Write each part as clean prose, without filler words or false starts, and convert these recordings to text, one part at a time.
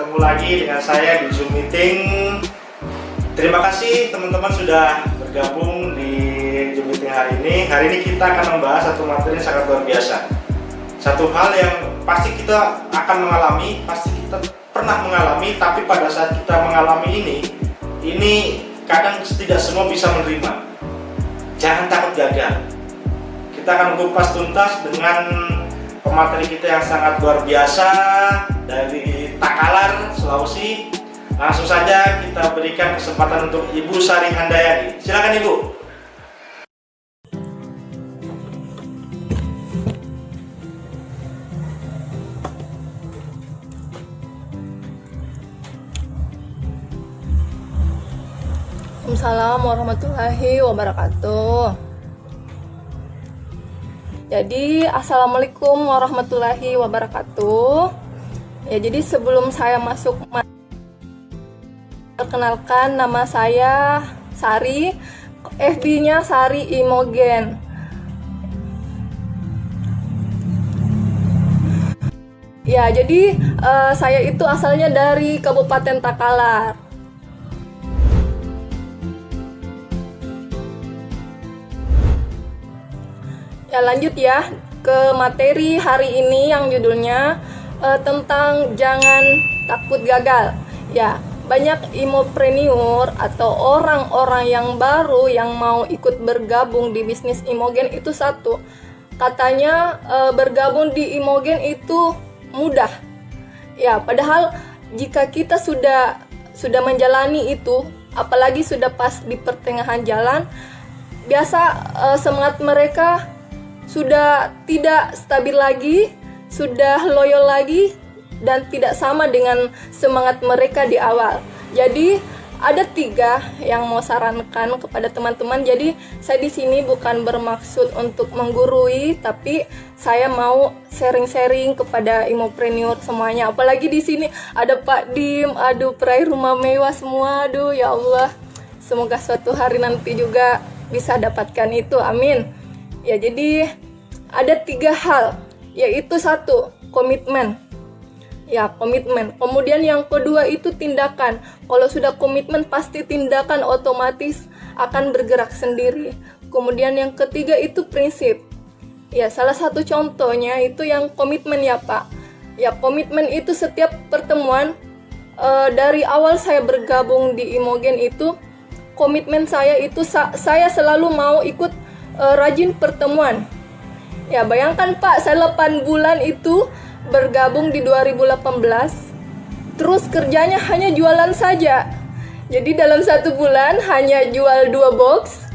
ketemu lagi dengan saya di Zoom meeting. Terima kasih teman-teman sudah bergabung di Zoom meeting hari ini. Hari ini kita akan membahas satu materi yang sangat luar biasa. Satu hal yang pasti kita akan mengalami, pasti kita pernah mengalami, tapi pada saat kita mengalami ini kadang tidak semua bisa menerima. Jangan takut gagal. Kita akan kupas tuntas dengan pemateri kita yang sangat luar biasa dari Takalar, Sulawesi. Langsung saja kita berikan kesempatan untuk Ibu Sari Handayani. Silakan Ibu. Assalamualaikum warahmatullahi wabarakatuh. Jadi assalamualaikum warahmatullahi wabarakatuh. Ya, jadi sebelum saya masuk, perkenalkan nama saya Sari, FB-nya Sari Imogen. Ya, jadi saya itu asalnya dari Kabupaten Takalar. Ya, lanjut ya ke materi hari ini yang judulnya tentang jangan takut gagal. Ya, banyak imopreneur atau orang-orang yang baru yang mau ikut bergabung di bisnis Imogen itu satu. Katanya bergabung di Imogen itu mudah. Ya, padahal jika kita sudah menjalani itu, apalagi sudah pas di pertengahan jalan, biasa semangat mereka sudah tidak stabil lagi, sudah loyal lagi, dan tidak sama dengan semangat mereka di awal. Jadi ada 3 yang mau sarankan kepada teman-teman. Jadi saya di sini bukan bermaksud untuk menggurui, tapi saya mau sharing-sharing kepada imopreneur semuanya. Apalagi di sini ada Pak Dim, aduh peraih rumah mewah semua, aduh ya Allah. Semoga suatu hari nanti juga bisa dapatkan itu, amin. Ya, jadi ada 3 hal, yaitu 1, komitmen. Ya, komitmen. Kemudian yang kedua itu tindakan. Kalau sudah komitmen, pasti tindakan otomatis akan bergerak sendiri. Kemudian yang ketiga itu prinsip. Ya, salah satu contohnya itu yang komitmen ya Pak. Ya, komitmen itu setiap pertemuan, dari awal saya bergabung di Imogen itu, komitmen saya itu saya selalu mau ikut rajin pertemuan. Ya, bayangkan Pak, saya 8 bulan itu bergabung di 2018. Terus kerjanya hanya jualan saja. Jadi dalam 1 bulan hanya jual 2 box.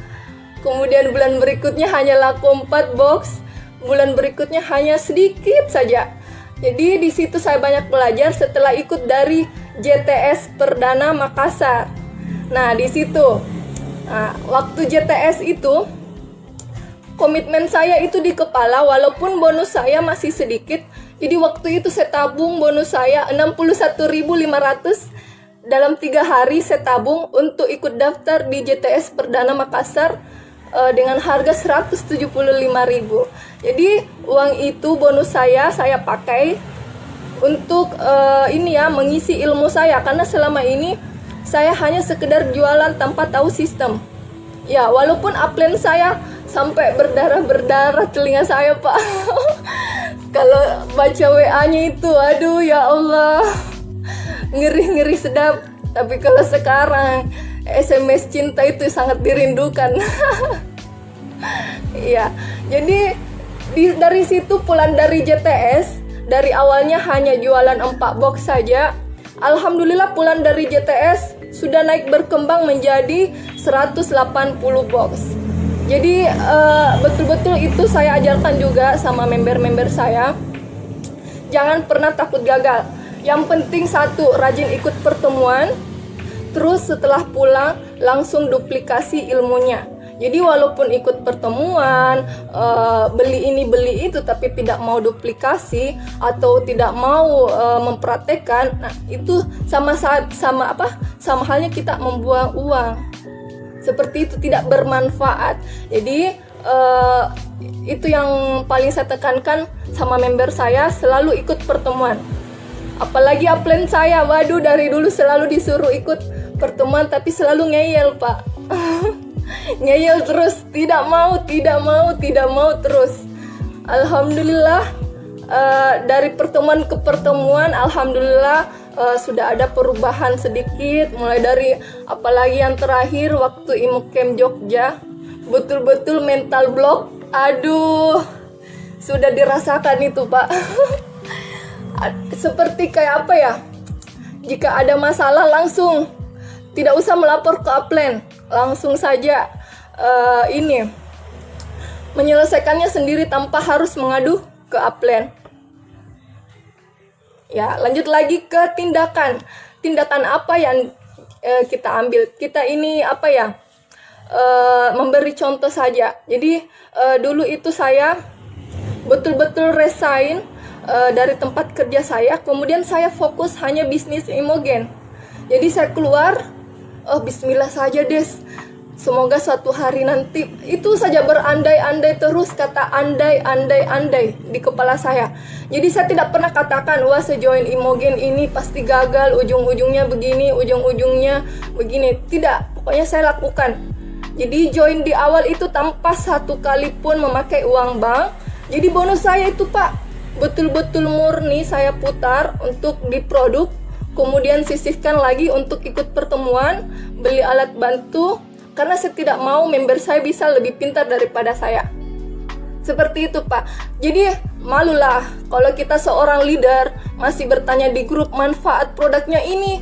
Kemudian bulan berikutnya hanya laku 4 box. Bulan berikutnya hanya sedikit saja. Jadi di situ saya banyak belajar setelah ikut dari JTS Perdana Makassar. Nah, di situ waktu JTS itu komitmen saya itu di kepala, walaupun bonus saya masih sedikit. Jadi waktu itu saya tabung bonus saya 61.500. Dalam 3 hari saya tabung untuk ikut daftar di JTS Perdana Makassar dengan harga 175.000. Jadi uang itu bonus saya pakai untuk mengisi ilmu saya, karena selama ini saya hanya sekedar jualan tanpa tahu sistem. Ya, walaupun upline saya sampai berdarah-berdarah telinga saya Pak. Kalau baca WA-nya itu, aduh ya Allah, ngeri-ngeri sedap. Tapi kalau sekarang SMS cinta itu sangat dirindukan. Iya, jadi dari situ pulang dari JTS, dari awalnya hanya jualan 4 box saja. Alhamdulillah pulang dari JTS sudah naik berkembang menjadi 180 box. Jadi betul-betul itu saya ajarkan juga sama member-member saya. Jangan pernah takut gagal. Yang penting 1, rajin ikut pertemuan. Terus setelah pulang langsung duplikasi ilmunya. Jadi walaupun ikut pertemuan, beli ini beli itu, tapi tidak mau duplikasi atau tidak mau mempraktekkan, nah itu sama halnya kita membuang uang. Seperti itu, tidak bermanfaat. Jadi itu yang paling saya tekankan sama member saya, selalu ikut pertemuan. Apalagi upline saya, waduh dari dulu selalu disuruh ikut pertemuan tapi selalu ngeyel Pak. Ngeyel terus, tidak mau terus. Alhamdulillah dari pertemuan ke pertemuan, alhamdulillah sudah ada perubahan sedikit. Mulai dari apalagi yang terakhir waktu Imocamp Jogja, betul-betul mental block. Aduh, sudah dirasakan itu Pak. Seperti kayak apa ya? Jika ada masalah langsung, tidak usah melapor ke upline, langsung saja menyelesaikannya sendiri tanpa harus mengadu ke upline. Ya, lanjut lagi ke tindakan. Tindakan apa yang kita ambil? Kita ini apa ya? Memberi contoh saja. Jadi dulu itu saya betul-betul resign dari tempat kerja saya. Kemudian saya fokus hanya bisnis Imogen. Jadi saya keluar, bismillah saja Des. Semoga suatu hari nanti, itu saja berandai-andai terus, kata andai di kepala saya. Jadi saya tidak pernah katakan, wah saya join Imogen ini pasti gagal, ujung-ujungnya begini, ujung-ujungnya begini. Tidak, pokoknya saya lakukan. Jadi join di awal itu tanpa satu kali pun memakai uang bank. Jadi bonus saya itu Pak, betul-betul murni saya putar untuk di produk. Kemudian sisihkan lagi untuk ikut pertemuan, beli alat bantu. Karena saya tidak mau member saya bisa lebih pintar daripada saya. Seperti itu Pak. Jadi malulah kalau kita seorang leader masih bertanya di grup manfaat produknya ini.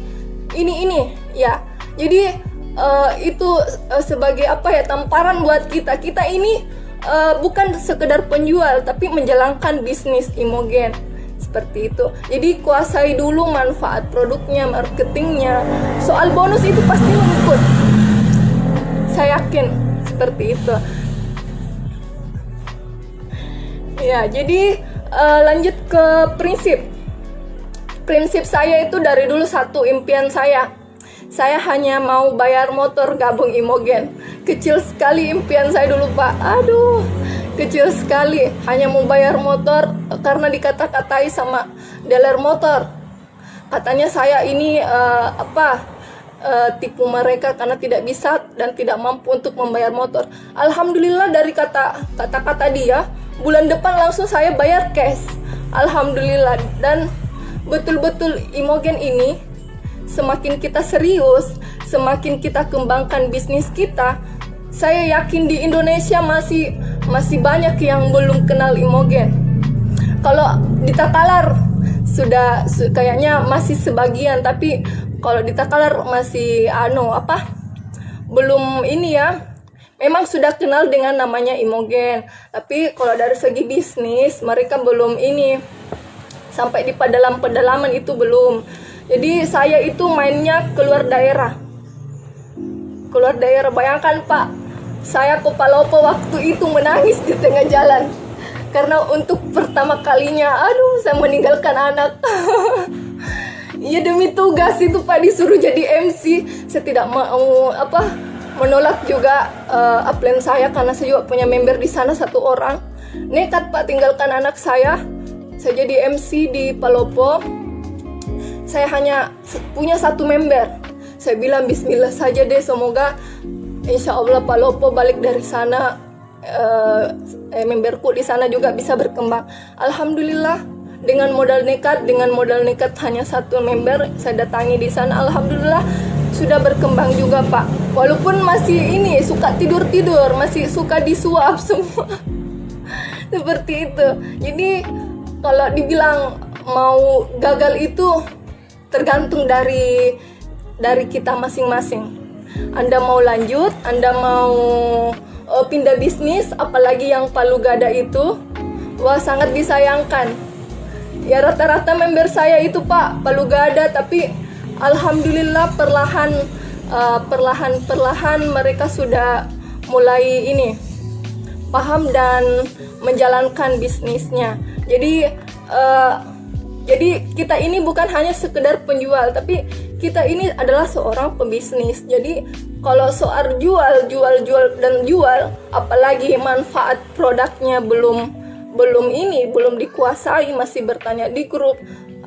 Ya. Jadi itu sebagai apa ya, tamparan buat kita. Kita ini bukan sekedar penjual tapi menjalankan bisnis Imogen. Seperti itu. Jadi kuasai dulu manfaat produknya, marketingnya. Soal bonus itu pasti mengikut. Saya yakin seperti itu. Ya, jadi lanjut ke prinsip. Prinsip saya itu dari dulu satu impian saya. Saya hanya mau bayar motor gabung Imogen. Kecil sekali impian saya dulu Pak. Aduh, kecil sekali. Hanya mau bayar motor karena dikata-katai sama dealer motor. Katanya saya ini tipu mereka karena tidak bisa dan tidak mampu untuk membayar motor. Alhamdulillah dari kata-kata dia, bulan depan langsung saya bayar cash. Alhamdulillah. Dan betul-betul Imogen ini semakin kita serius, semakin kita kembangkan bisnis kita, saya yakin di Indonesia masih banyak yang belum kenal Imogen. Kalau di Takalar sudah kayaknya masih sebagian, tapi kalau di Takalar masih belum ini ya. Memang sudah kenal dengan namanya Imogen, tapi kalau dari segi bisnis mereka belum ini, sampai di pedalaman itu belum. Jadi saya itu mainnya keluar daerah. Bayangkan Pak, saya ke Palopo waktu itu menangis di tengah jalan. Karena untuk pertama kalinya, saya meninggalkan anak. Ya demi tugas itu Pak, disuruh jadi MC. Saya tidak mau menolak juga upline saya karena saya juga punya member di sana satu orang. Nekat Pak tinggalkan anak saya jadi MC di Palopo. Saya hanya punya satu member. Saya bilang bismillah saja deh, semoga insya Allah Palopo balik dari sana, memberku di sana juga bisa berkembang. Alhamdulillah. Dengan modal nekat hanya satu member saya datangi di sana, alhamdulillah sudah berkembang juga Pak. Walaupun masih ini suka tidur, masih suka disuap semua. Seperti itu. Jadi kalau dibilang mau gagal itu tergantung dari kita masing-masing. Anda mau lanjut, Anda mau pindah bisnis, apalagi yang palu gada itu, wah sangat disayangkan. Ya rata-rata member saya itu Pak palu gada, tapi alhamdulillah perlahan mereka sudah mulai ini paham dan menjalankan bisnisnya. Jadi kita ini bukan hanya sekedar penjual, tapi kita ini adalah seorang pembisnis. Jadi kalau soal jual, apalagi manfaat produknya belum dikuasai, masih bertanya di grup,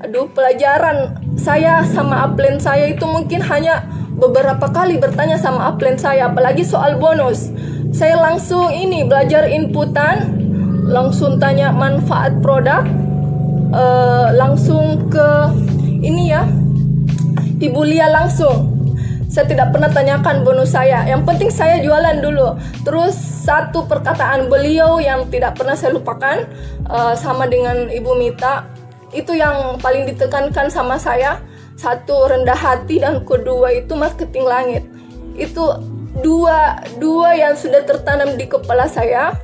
Aduh, pelajaran saya sama upline saya itu mungkin hanya beberapa kali bertanya sama upline saya, apalagi soal bonus. Saya langsung ini belajar inputan, langsung tanya manfaat produk, langsung ke ini ya, Ibu Lia langsung. Saya tidak pernah tanyakan bonus saya. Yang penting saya jualan dulu. Terus satu perkataan beliau yang tidak pernah saya lupakan, sama dengan Ibu Mita, itu yang paling ditekankan sama saya. Satu, rendah hati, dan kedua itu marketing langit. Itu dua yang sudah tertanam di kepala saya.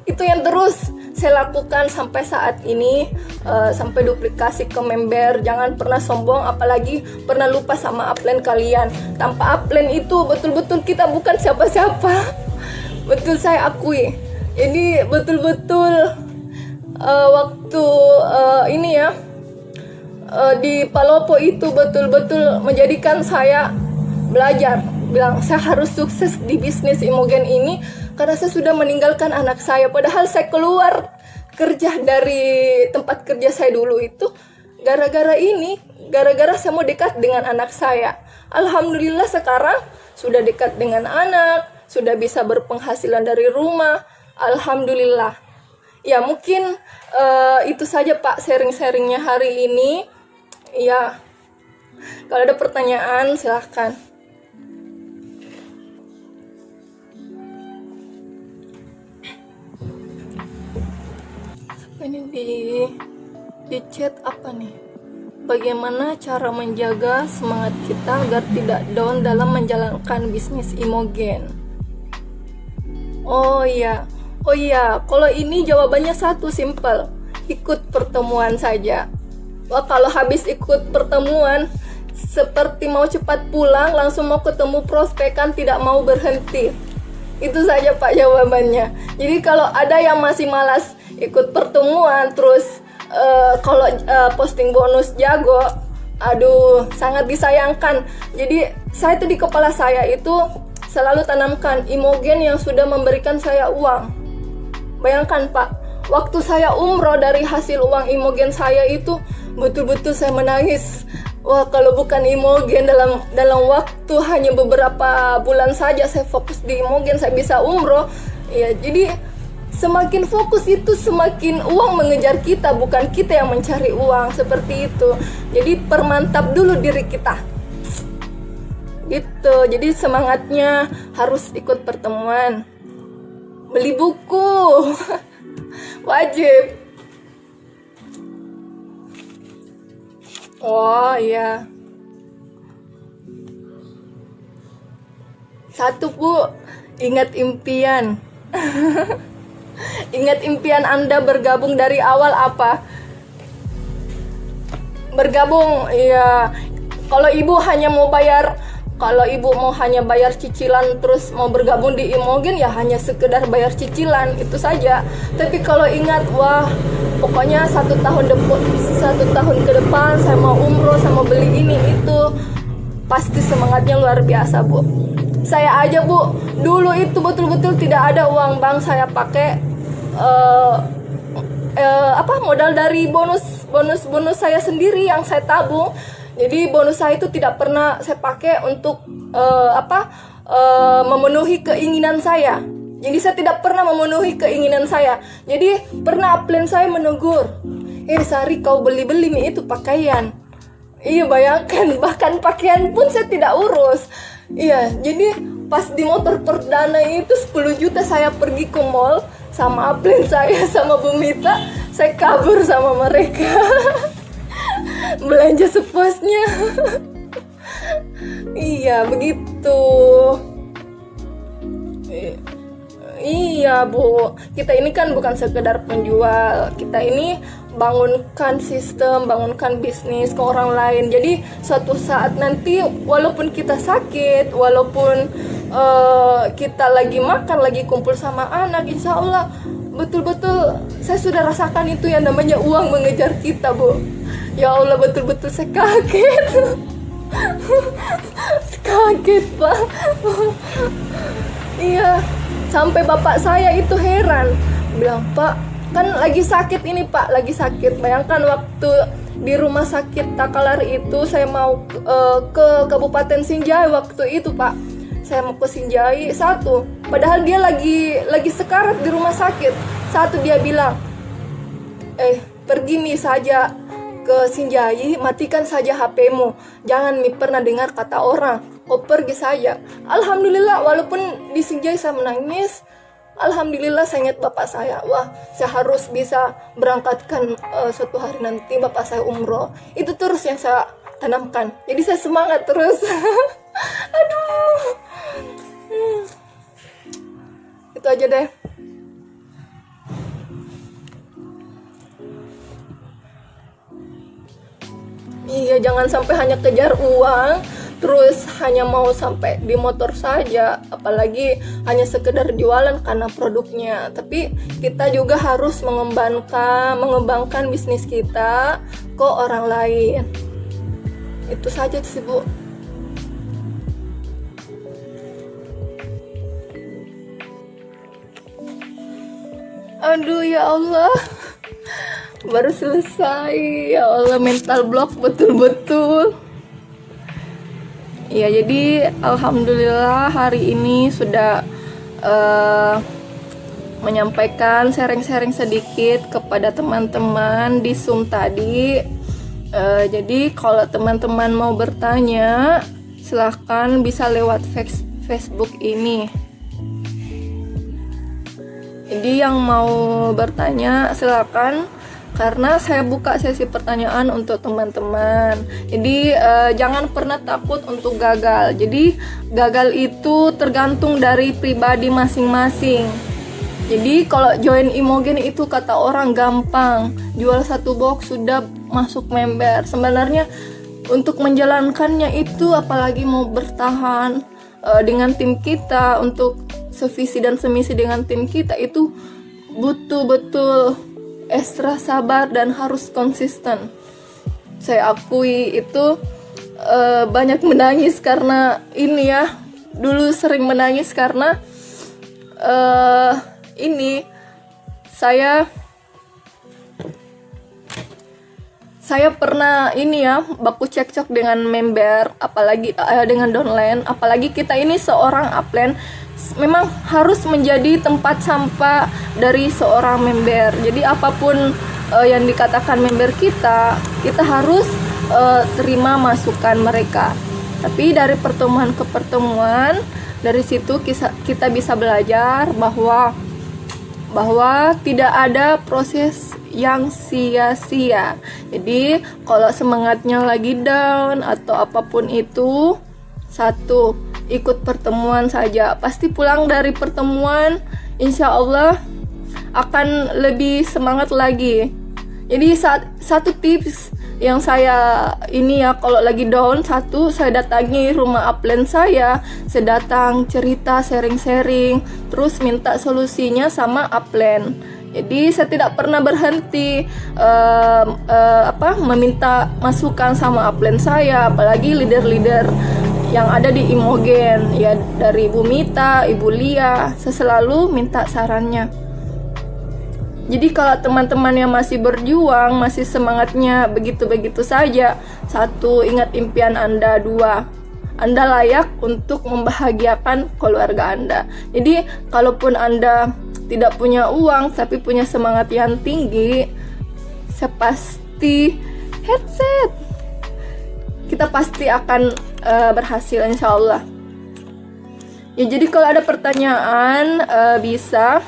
Itu yang terus saya lakukan sampai saat ini, sampai duplikasi ke member. Jangan pernah sombong, apalagi pernah lupa sama upline kalian. Tanpa upline itu betul-betul kita bukan siapa-siapa. Betul, saya akui. Ini betul-betul waktu ini ya, di Palopo itu betul-betul menjadikan saya belajar. Bilang saya harus sukses di bisnis Imogen ini karena saya sudah meninggalkan anak saya. Padahal saya keluar kerja dari tempat kerja saya dulu itu gara-gara ini, gara-gara saya mau dekat dengan anak saya. Alhamdulillah sekarang sudah dekat dengan anak, sudah bisa berpenghasilan dari rumah. Alhamdulillah. Ya mungkin itu saja Pak sharing-sharingnya hari ini. Ya, kalau ada pertanyaan silahkan. Ini di chat apa nih? Bagaimana cara menjaga semangat kita agar tidak down dalam menjalankan bisnis Imogen? Oh iya, kalau ini jawabannya satu, simple. Ikut pertemuan saja. Wah, kalau habis ikut pertemuan seperti mau cepat pulang, langsung mau ketemu prospekan, tidak mau berhenti. Itu saja Pak jawabannya. Jadi kalau ada yang masih malas ikut pertemuan, terus kalau posting bonus jago, aduh sangat disayangkan. Jadi saya itu di kepala saya itu selalu tanamkan Imogen yang sudah memberikan saya uang. Bayangkan Pak, waktu saya umroh, dari hasil uang Imogen saya itu betul-betul saya menangis. Wah, kalau bukan Imogen, dalam waktu hanya beberapa bulan saja saya fokus di Imogen, saya bisa umroh. Ya, jadi semakin fokus itu semakin uang mengejar kita, bukan kita yang mencari uang, seperti itu. Jadi permantap dulu diri kita. Gitu. Jadi semangatnya harus ikut pertemuan. Beli buku. Wajib. Oh iya. Satu Bu, ingat impian. Ingat impian Anda bergabung dari awal apa? Bergabung, ya. Kalau Ibu mau hanya bayar cicilan terus mau bergabung di Imogen, ya hanya sekedar bayar cicilan, itu saja. Tapi kalau ingat, wah, pokoknya satu tahun ke depan saya mau umroh, saya mau beli ini itu, pasti semangatnya luar biasa Bu. Saya aja Bu, dulu itu betul-betul tidak ada uang bank, saya pakai modal dari bonus saya sendiri yang saya tabung. Jadi bonus saya itu tidak pernah saya pakai untuk memenuhi keinginan saya. Jadi saya tidak pernah memenuhi keinginan saya. Jadi pernah upline saya menegur, Sari, kau beli-beli itu pakaian. Iya, bayangkan, bahkan pakaian pun saya tidak urus. Iya, jadi pas di motor perdana itu 10 juta saya pergi ke mall sama upline saya sama Bu Mita, saya kabur sama mereka. Belanja sepuasnya. Iya, begitu. Iya Bu, kita ini kan bukan sekedar penjual, kita ini bangunkan sistem, bangunkan bisnis ke orang lain. Jadi suatu saat nanti walaupun kita sakit, walaupun kita lagi makan, lagi kumpul sama anak, insya Allah betul-betul saya sudah rasakan itu yang namanya uang mengejar kita Bu. Ya Allah, betul-betul saya kaget. Kaget Pak. Iya, sampai bapak saya itu heran, bilang, Pak, kan lagi sakit ini Pak, lagi sakit. Bayangkan waktu di rumah sakit Takalari itu saya mau ke Kabupaten Sinjai waktu itu, Pak. Saya mau ke Sinjai satu, padahal dia lagi sekarat di rumah sakit. Satu dia bilang, pergi mi saja ke Sinjai, matikan saja HP-mu, jangan mi pernah dengar kata orang, kau pergi saja. Alhamdulillah, walaupun di Sinjai saya menangis, alhamdulillah saya ingat bapak saya. Wah, saya harus bisa berangkatkan suatu hari nanti bapak saya umroh. Itu terus yang saya tanamkan, jadi saya semangat terus. Aduh. Itu aja deh. Iya, jangan sampai hanya kejar uang, terus hanya mau sampai di motor saja, apalagi hanya sekedar jualan karena produknya. Tapi kita juga harus mengembangkan bisnis kita ke orang lain. Itu saja sih, Bu. Aduh, ya Allah, baru selesai. Ya Allah, mental block betul-betul. Ya, jadi alhamdulillah hari ini sudah menyampaikan sharing-sharing sedikit kepada teman-teman di Zoom tadi. Jadi kalau teman-teman mau bertanya, silahkan bisa lewat Facebook ini. Jadi yang mau bertanya silakan, karena saya buka sesi pertanyaan untuk teman-teman. Jadi jangan pernah takut untuk gagal. Jadi gagal itu tergantung dari pribadi masing-masing. Jadi kalau join Imogen itu kata orang gampang, jual satu box sudah masuk member. Sebenarnya untuk menjalankannya itu, apalagi mau bertahan dengan tim kita, untuk sevisi dan semisi dengan tim kita, itu butuh betul ekstra sabar dan harus konsisten. Saya akui itu banyak menangis karena ini ya, dulu sering menangis karena ini saya pernah ini ya, baku cekcok dengan member, apalagi dengan downline, apalagi kita ini seorang upline memang harus menjadi tempat sampah dari seorang member. Jadi apapun yang dikatakan member kita harus terima masukan mereka. Tapi dari pertemuan ke pertemuan, dari situ kita bisa belajar bahwa tidak ada proses yang sia-sia. Jadi kalau semangatnya lagi down atau apapun itu, satu, ikut pertemuan saja. Pasti pulang dari pertemuan, insya Allah akan lebih semangat lagi. Jadi satu tips yang saya ini ya, kalau lagi down, satu, saya datangi rumah upline saya datang cerita, sharing-sharing, terus minta solusinya sama upline. Jadi saya tidak pernah berhenti meminta masukan sama upline saya, apalagi leader-leader yang ada di Imogen ya, dari Ibu Mita, Ibu Lia, saya selalu minta sarannya. Jadi kalau teman-teman yang masih berjuang, masih semangatnya begitu-begitu saja, satu, ingat impian Anda. Dua, Anda layak untuk membahagiakan keluarga Anda. Jadi kalaupun Anda tidak punya uang tapi punya semangat yang tinggi, saya pasti headset, kita pasti akan berhasil insya Allah. Ya, jadi kalau ada pertanyaan bisa.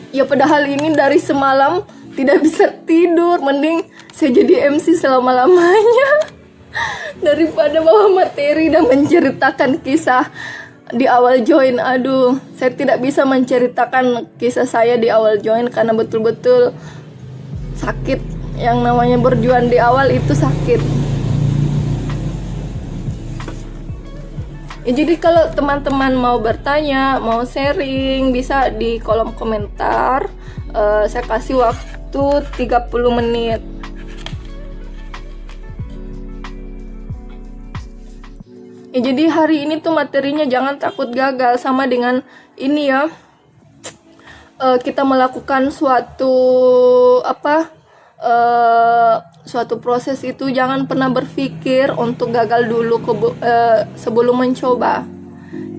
Ya, padahal ini dari semalam tidak bisa tidur, mending saya jadi MC selama-lamanya daripada bawa materi dan menceritakan kisah di awal join. Aduh, saya tidak bisa menceritakan kisah saya di awal join karena betul-betul sakit. Yang namanya berjuang di awal itu sakit. Ya, jadi kalau teman-teman mau bertanya, mau sharing, bisa di kolom komentar. Saya kasih waktu 30 menit. Ya, jadi hari ini tuh materinya jangan takut gagal, sama dengan ini ya. Kita melakukan suatu suatu proses itu jangan pernah berpikir untuk gagal dulu sebelum mencoba.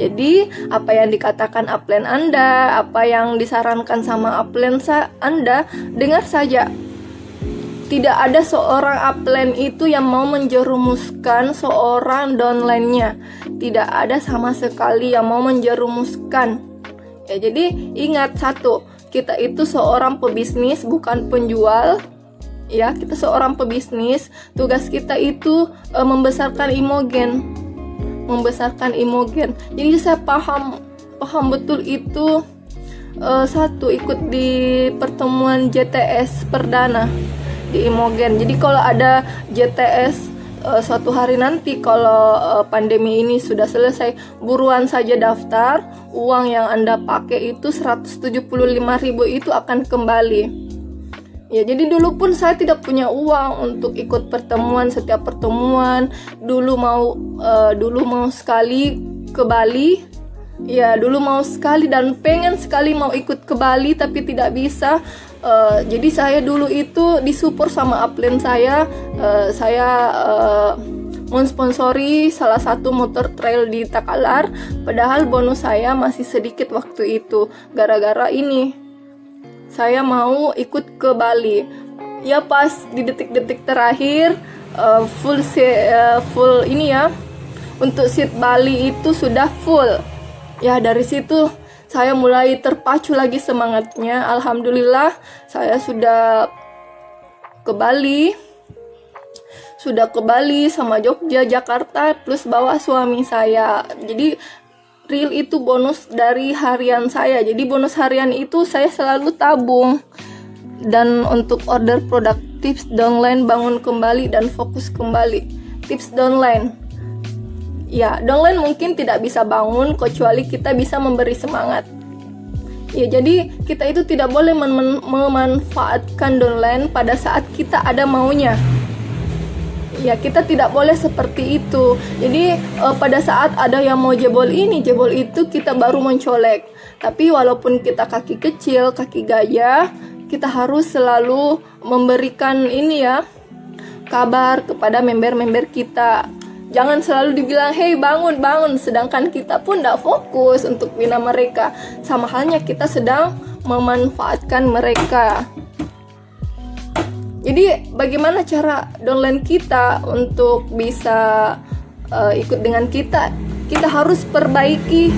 Jadi apa yang dikatakan upline Anda, apa yang disarankan sama upline Anda, dengar saja. Tidak ada seorang upline itu yang mau menjerumuskan seorang downline-nya. Tidak ada sama sekali yang mau menjerumuskan. Ya, jadi ingat satu, kita itu seorang pebisnis bukan penjual. Ya, kita seorang pebisnis, tugas kita itu membesarkan Imogen. Jadi saya paham betul itu. Satu, ikut di pertemuan JTS perdana di Imogen. Jadi kalau ada JTS suatu hari nanti, kalau pandemi ini sudah selesai, buruan saja daftar. Uang yang Anda pakai itu 175.000 itu akan kembali. Ya, jadi dulu pun saya tidak punya uang untuk ikut pertemuan, setiap pertemuan. Dulu mau sekali ke Bali. Ya, dulu mau sekali dan pengen sekali mau ikut ke Bali tapi tidak bisa. Jadi saya dulu itu disupport sama upline saya. Saya mensponsori salah satu motor trail di Takalar. Padahal bonus saya masih sedikit waktu itu. Gara-gara ini saya mau ikut ke Bali. Ya, pas di detik-detik terakhir full ini ya, untuk seat Bali itu sudah full. Ya, dari situ saya mulai terpacu lagi semangatnya. Alhamdulillah saya sudah ke Bali sama Jogja, Jakarta, plus bawa suami saya. Jadi real itu bonus dari harian saya. Jadi bonus harian itu saya selalu tabung. Dan untuk order produk tips downline bangun kembali dan fokus kembali. Tips downline. Ya, downline mungkin tidak bisa bangun kecuali kita bisa memberi semangat. Ya, jadi kita itu tidak boleh memanfaatkan downline pada saat kita ada maunya. Ya, kita tidak boleh seperti itu. Jadi pada saat ada yang mau jebol ini, jebol itu, kita baru mencolek. Tapi walaupun kita kaki kecil, kaki gajah, kita harus selalu memberikan ini ya, kabar kepada member-member kita. Jangan selalu dibilang, "Hey, bangun," sedangkan kita pun tidak fokus untuk bina mereka. Sama halnya kita sedang memanfaatkan mereka. Jadi bagaimana cara downline kita untuk bisa ikut dengan kita? Kita harus perbaiki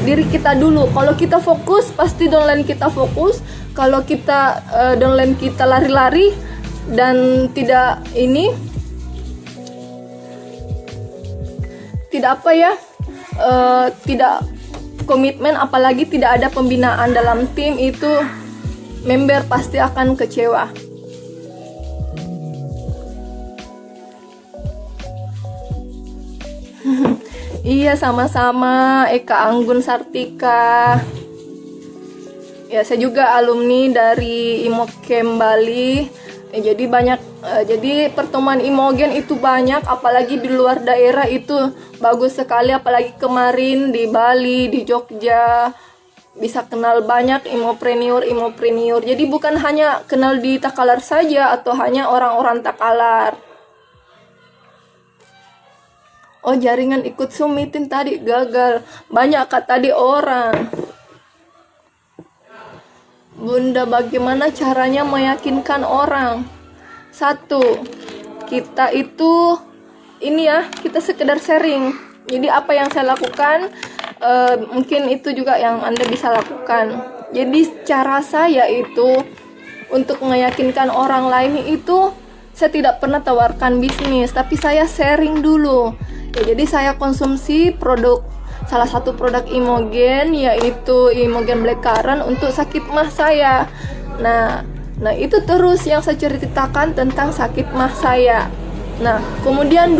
diri kita dulu. Kalau kita fokus, pasti downline kita fokus. Kalau kita downline kita lari-lari dan tidak tidak komitmen, apalagi tidak ada pembinaan dalam tim, itu member pasti akan kecewa. Iya, sama-sama Eka Anggun Sartika. Ya, saya juga alumni dari Imogen Bali. Jadi pertemuan Imogen itu banyak, apalagi di luar daerah itu bagus sekali. Apalagi kemarin di Bali, di Jogja, bisa kenal banyak imopreneur. Jadi bukan hanya kenal di Takalar saja atau hanya orang-orang Takalar. Oh, jaringan ikut Zoom meeting tadi gagal. Banyak tadi orang. Bunda, bagaimana caranya meyakinkan orang? Satu, kita itu kita sekedar sharing. Jadi apa yang saya lakukan, mungkin itu juga yang Anda bisa lakukan. Jadi cara saya itu untuk meyakinkan orang lain itu, saya tidak pernah tawarkan bisnis, tapi saya sharing dulu. Ya, jadi saya konsumsi salah satu produk Imogen, yaitu Imogen Black Currant untuk sakit mah saya. Nah itu terus yang saya ceritakan tentang sakit mah saya. Nah, kemudian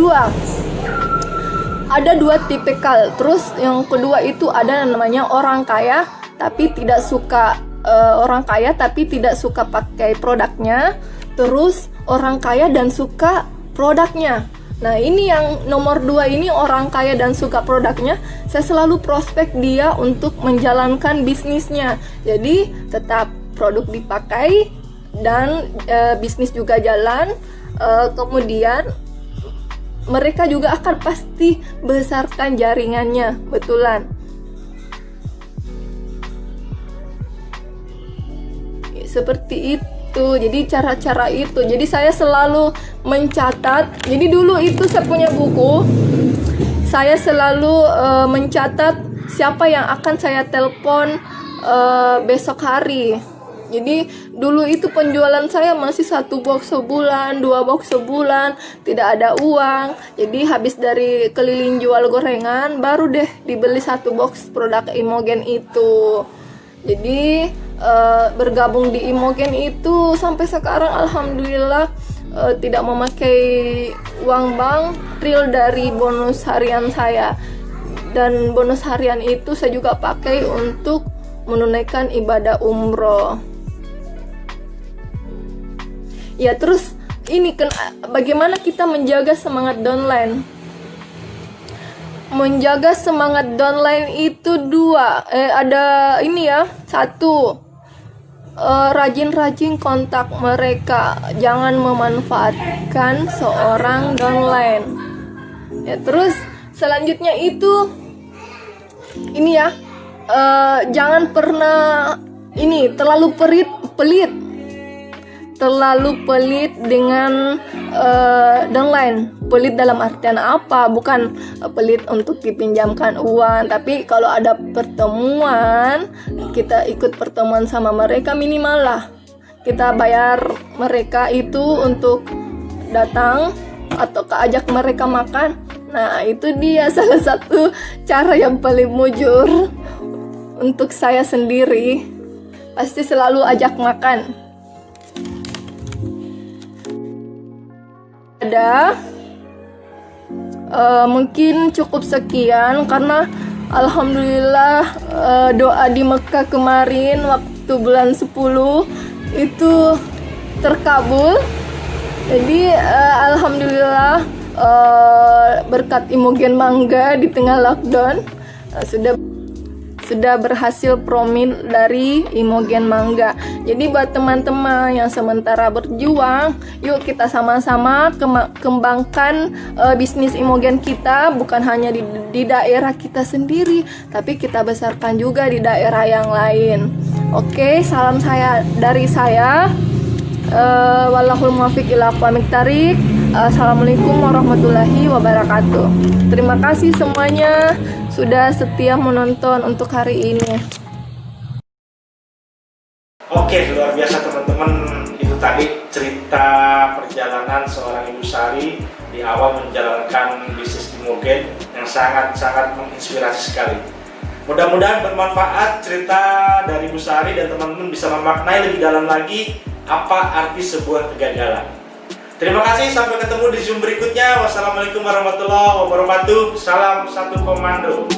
ada dua tipikal. Terus yang kedua itu ada namanya orang kaya tapi tidak suka pakai produknya. Terus orang kaya dan suka produknya. Nah, ini yang nomor 2 ini, orang kaya dan suka produknya. Saya selalu prospek dia untuk menjalankan bisnisnya. Jadi tetap produk dipakai, dan bisnis juga jalan. Kemudian mereka juga akan pasti besarkan jaringannya, betulan. Seperti itu. Jadi cara-cara itu. Jadi saya selalu mencatat. Jadi dulu itu saya punya buku. Saya selalu mencatat siapa yang akan saya telepon besok hari. Jadi dulu itu penjualan saya masih 1 box sebulan, 2 box sebulan, tidak ada uang. Jadi habis dari keliling jual gorengan, baru deh dibeli 1 box produk Imogen itu. Jadi bergabung di Imogen itu sampai sekarang alhamdulillah tidak memakai uang bank, real dari bonus harian saya. Dan bonus harian itu saya juga pakai untuk menunaikan ibadah umroh. Ya, terus ini bagaimana kita menjaga semangat downline? Menjaga semangat downline itu ada ini ya. 1, rajin-rajin kontak mereka, jangan memanfaatkan seorang downline. Ya, terus selanjutnya itu ini ya, jangan pernah ini terlalu pelit dengan downline. Pelit dalam artian apa? Bukan pelit untuk dipinjamkan uang, tapi kalau ada pertemuan, kita ikut pertemuan sama mereka, minimal lah kita bayar mereka itu untuk datang atau ajak mereka makan. Nah, itu dia salah satu cara yang paling mujur untuk saya sendiri. Pasti selalu ajak makan. Mungkin cukup sekian karena alhamdulillah doa di Mekah kemarin waktu bulan 10 itu terkabul. Jadi alhamdulillah berkat Imogen Mangga di tengah lockdown sudah berhasil promil dari Imogen Mangga. Jadi buat teman-teman yang sementara berjuang, yuk kita sama-sama kembangkan bisnis Imogen kita, bukan hanya di daerah kita sendiri, tapi kita besarkan juga di daerah yang lain. Oke, salam dari saya. Wallahul muwaffiq ila aqwamit thariq. Assalamualaikum warahmatullahi wabarakatuh. Terima kasih semuanya sudah setia menonton untuk hari ini. Oke, luar biasa teman-teman. Itu tadi cerita perjalanan seorang Ibu Sari di awal menjalankan bisnis Imogen yang sangat-sangat menginspirasi sekali. Mudah-mudahan bermanfaat cerita dari Ibu Sari dan teman-teman bisa memaknai lebih dalam lagi apa arti sebuah kegagalan. Terima kasih, sampai ketemu di Zoom berikutnya. Wassalamualaikum warahmatullahi wabarakatuh. Salam satu komando.